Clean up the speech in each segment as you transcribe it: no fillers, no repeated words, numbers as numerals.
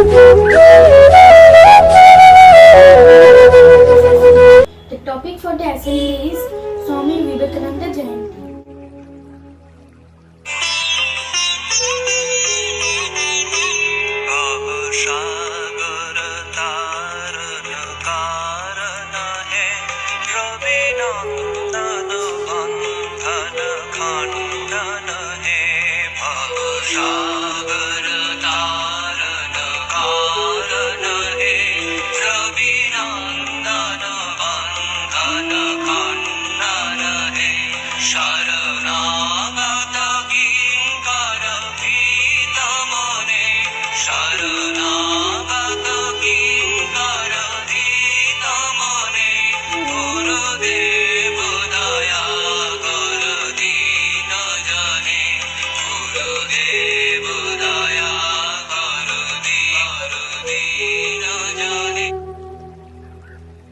The topic for the assembly is Swami Vivekananda Jayanti.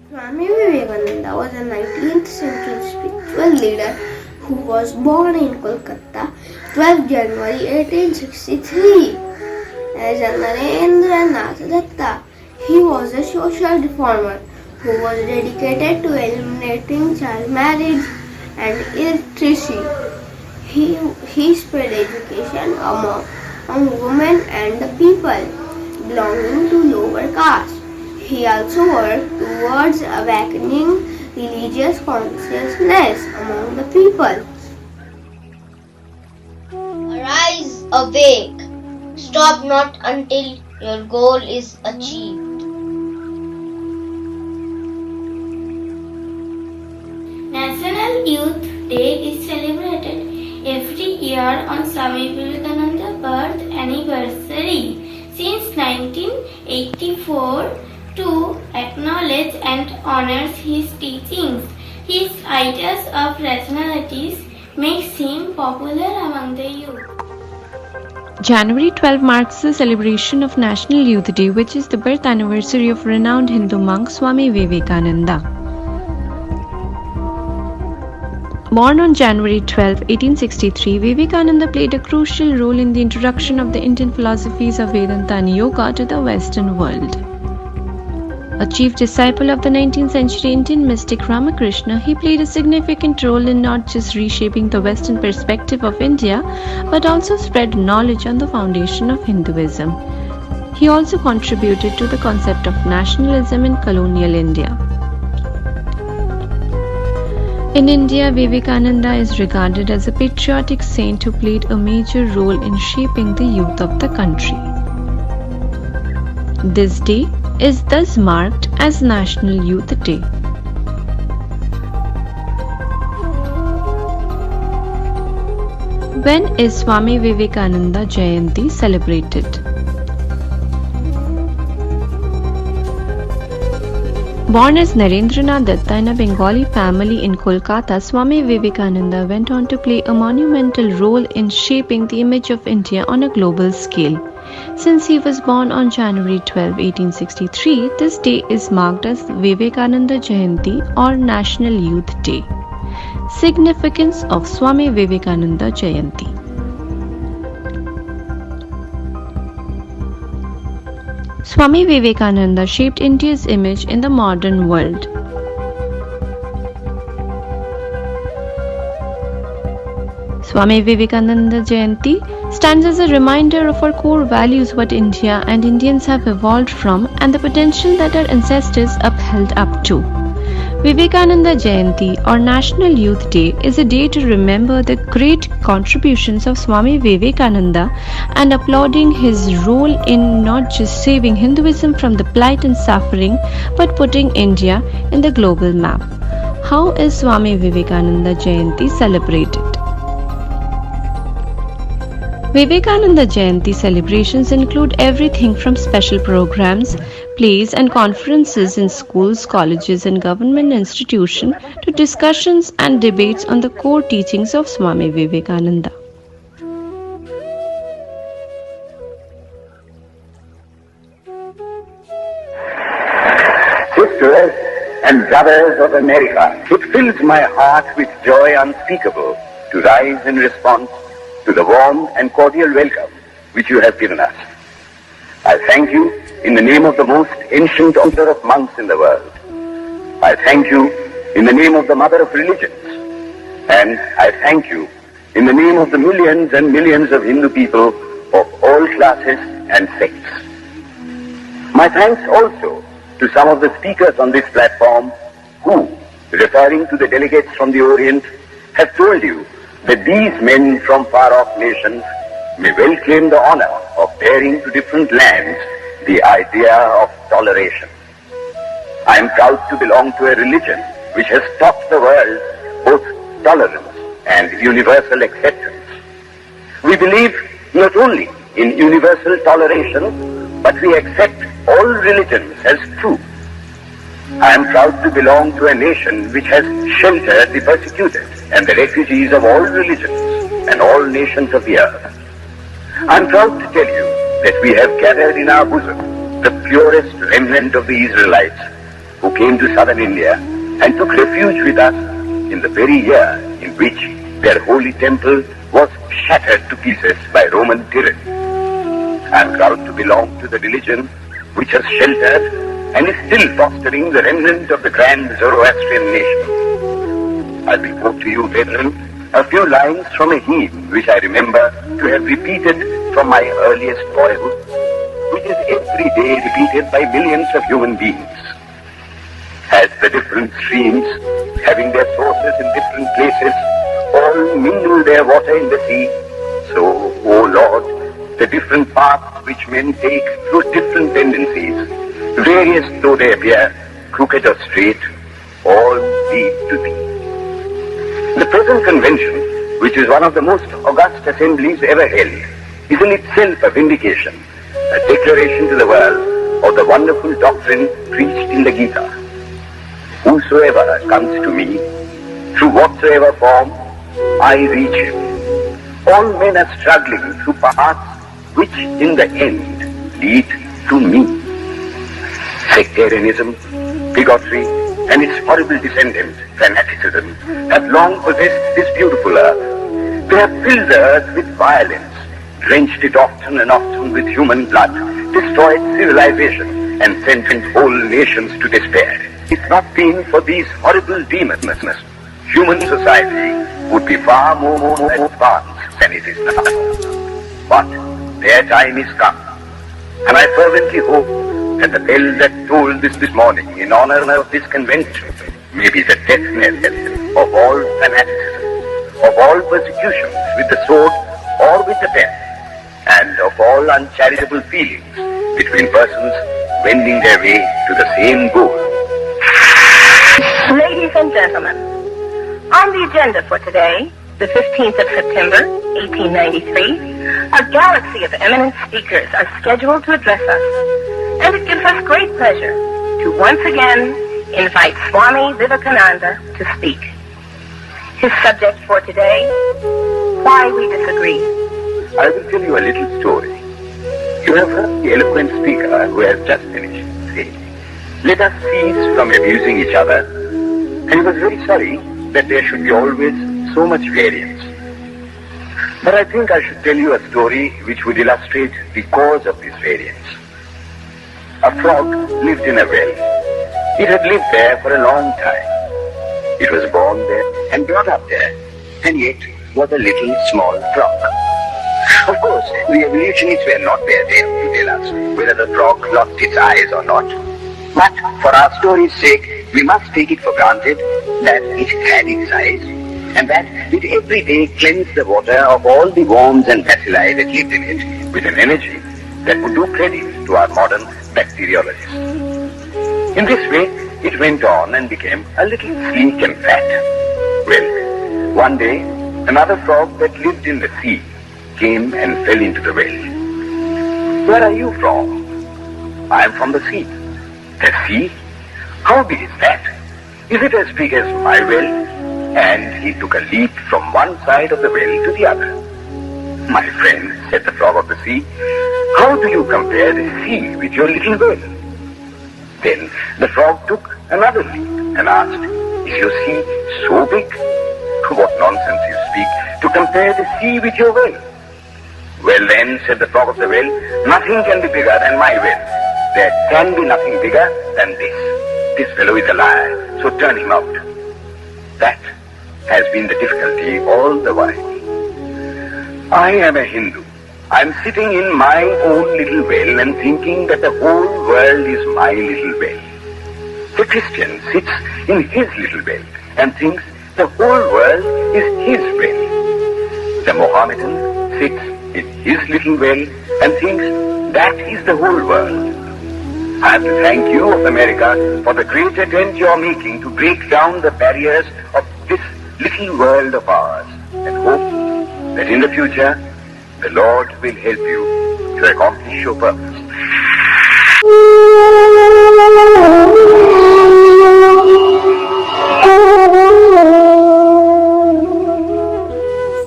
Swami Vivekananda was a 19th century spiritual leader who was born in Kolkata 12 January 1863 as Narendranath Datta. He was a social reformer who was dedicated to eliminating child marriage and illiteracy. He spread education among women and the people belonging to lower castes. He also worked towards awakening religious consciousness among the people. Arise, awake. Stop not until your goal is achieved. National Youth Day is celebrated every year on Swami Vivekananda's birth anniversary since 1984 to acknowledge and honor his teachings. His ideas of rationalities makes him popular among the youth. January 12 marks the celebration of National Youth Day, which is the birth anniversary of renowned Hindu monk Swami Vivekananda. Born on January 12, 1863, Vivekananda played a crucial role in the introduction of the Indian philosophies of Vedanta and Yoga to the Western world. A chief disciple of the 19th century Indian mystic Ramakrishna, he played a significant role in not just reshaping the Western perspective of India, but also spread knowledge on the foundation of Hinduism. He also contributed to the concept of nationalism in colonial India. In India, Vivekananda is regarded as a patriotic saint who played a major role in shaping the youth of the country. This day is thus marked as National Youth Day. When is Swami Vivekananda Jayanti celebrated? Born as Narendranath Datta in a Bengali family in Kolkata, Swami Vivekananda went on to play a monumental role in shaping the image of India on a global scale. Since he was born on January 12, 1863, this day is marked as Vivekananda Jayanti or National Youth Day. Significance of Swami Vivekananda Jayanti. Swami Vivekananda shaped India's image in the modern world. Swami Vivekananda Jayanti stands as a reminder of our core values, what India and Indians have evolved from, and the potential that our ancestors upheld up to. Vivekananda Jayanti or National Youth Day is a day to remember the great contributions of Swami Vivekananda and applauding his role in not just saving Hinduism from the plight and suffering, but putting India in the global map. How is Swami Vivekananda Jayanti celebrated? Vivekananda Jayanti celebrations include everything from special programs, plays and conferences in schools, colleges and government institutions to discussions and debates on the core teachings of Swami Vivekananda. Sisters and brothers of America, it fills my heart with joy unspeakable to rise in response to the warm and cordial welcome which you have given us. I thank you in the name of the most ancient order of monks in the world. I thank you in the name of the mother of religions. And I thank you in the name of the millions and millions of Hindu people of all classes and sects. My thanks also to some of the speakers on this platform who, referring to the delegates from the Orient, have told you that these men from far-off nations may well claim the honor of bearing to different lands the idea of toleration. I am proud to belong to a religion which has taught the world both tolerance and universal acceptance. We believe not only in universal toleration, but we accept all religions as true. I am proud to belong to a nation which has sheltered the persecuted and the refugees of all religions and all nations of the earth. I am proud to tell you that we have gathered in our bosom the purest remnant of the Israelites who came to southern India and took refuge with us in the very year in which their holy temple was shattered to pieces by Roman tyranny. I am proud to belong to the religion which has sheltered and is still fostering the remnant of the grand Zoroastrian nation. I will quote to you, brethren, a few lines from a hymn which I remember to have repeated from my earliest boyhood, which is every day repeated by millions of human beings. As the different streams, having their sources in different places, all mingle their water in the sea, so, O Lord, the different paths which men take through different tendencies, various though they appear, crooked or straight, all lead to thee. The present convention, which is one of the most august assemblies ever held, is in itself a vindication, a declaration to the world of the wonderful doctrine preached in the Gita. Whosoever comes to me, through whatsoever form, I reach him. All men are struggling through paths which in the end lead to me. Sectarianism, bigotry, and its horrible descendant, fanaticism, have long possessed this beautiful earth. They have filled the earth with violence, drenched it often and often with human blood, destroyed civilization, and sent whole nations to despair. If not been for these horrible demons, human society would be far more advanced than it is now. But their time is come, and I fervently hope that the bell that tolled this morning in honor of this convention may be the death knell of all fanaticism, of all persecutions with the sword or with the pen, and of all uncharitable feelings between persons wending their way to the same goal. Ladies and gentlemen, on the agenda for today, the 15th of September, 1893, a galaxy of eminent speakers are scheduled to address us, and it gives us great pleasure to once again invite Swami Vivekananda to speak. His subject for today, Why We Disagree. I will tell you a little story. You have heard the eloquent speaker who has just finished say, "Let us cease from abusing each other," and he was very sorry that there should be always so much variance. But I think I should tell you a story which would illustrate the cause of this variance. A frog lived in a well. It had lived there for a long time. It was born there and brought up there, and yet was a little small frog. Of course, the evolutionists were not there to tell us whether the frog lost its eyes or not. But for our story's sake, we must take it for granted that it had its eyes, and that it every day cleansed the water of all the worms and bacilli that lived in it with an energy that would do credit to our modern bacteriologists. In this way, it went on and became a little sleek and fat. Well, one day, another frog that lived in the sea came and fell into the well. "Where are you from?" "I am from the sea." "The sea? How big is that? Is it as big as my well?" And he took a leap from one side of the well to the other. "My friend," said the frog of the sea, "how do you compare the sea with your little well?" Then the frog took another leap and asked, "Is your sea so big?" "What nonsense you speak, to compare the sea with your well." "Well then," said the frog of the well, "nothing can be bigger than my well, There can be nothing bigger than this. This fellow is a liar, so turn him out. That has been the difficulty all the while. I am a Hindu. I am sitting in my own little well and thinking that the whole world is my little well. The Christian sits in his little well and thinks the whole world is his well. The Mohammedan sits in his little well and thinks that is the whole world. I have to thank you of America for the great attempt you are making to break down the barriers of this little world of ours, and hope that in the future the Lord will help you to accomplish your purpose.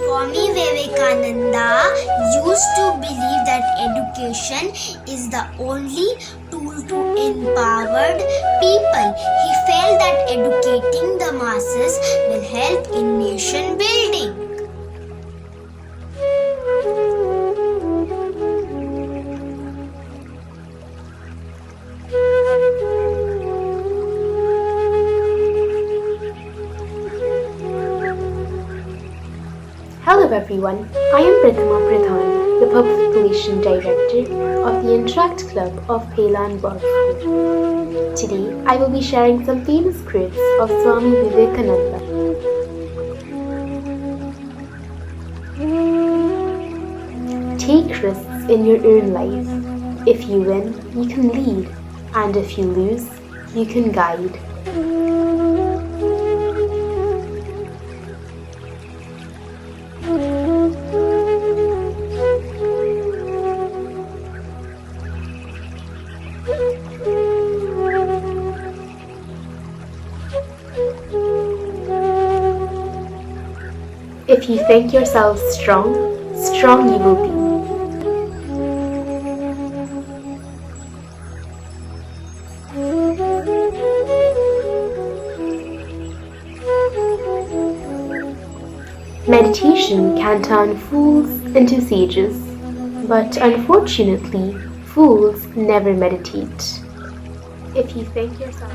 Swami Vivekananda used to believe that education is the only tool to empower people. He felt that educating the masses will help in nation building. Hello everyone, I am Prathama Pradhan, the Public Relations Director of the Interact Club of Pailan World School. Today, I will be sharing some famous quotes of Swami Vivekananda. Take risks in your own life. If you win, you can lead, and if you lose, you can guide. If you think yourself strong, strong you will be. Meditation can turn fools into sages, but unfortunately, fools never meditate. If you think yourself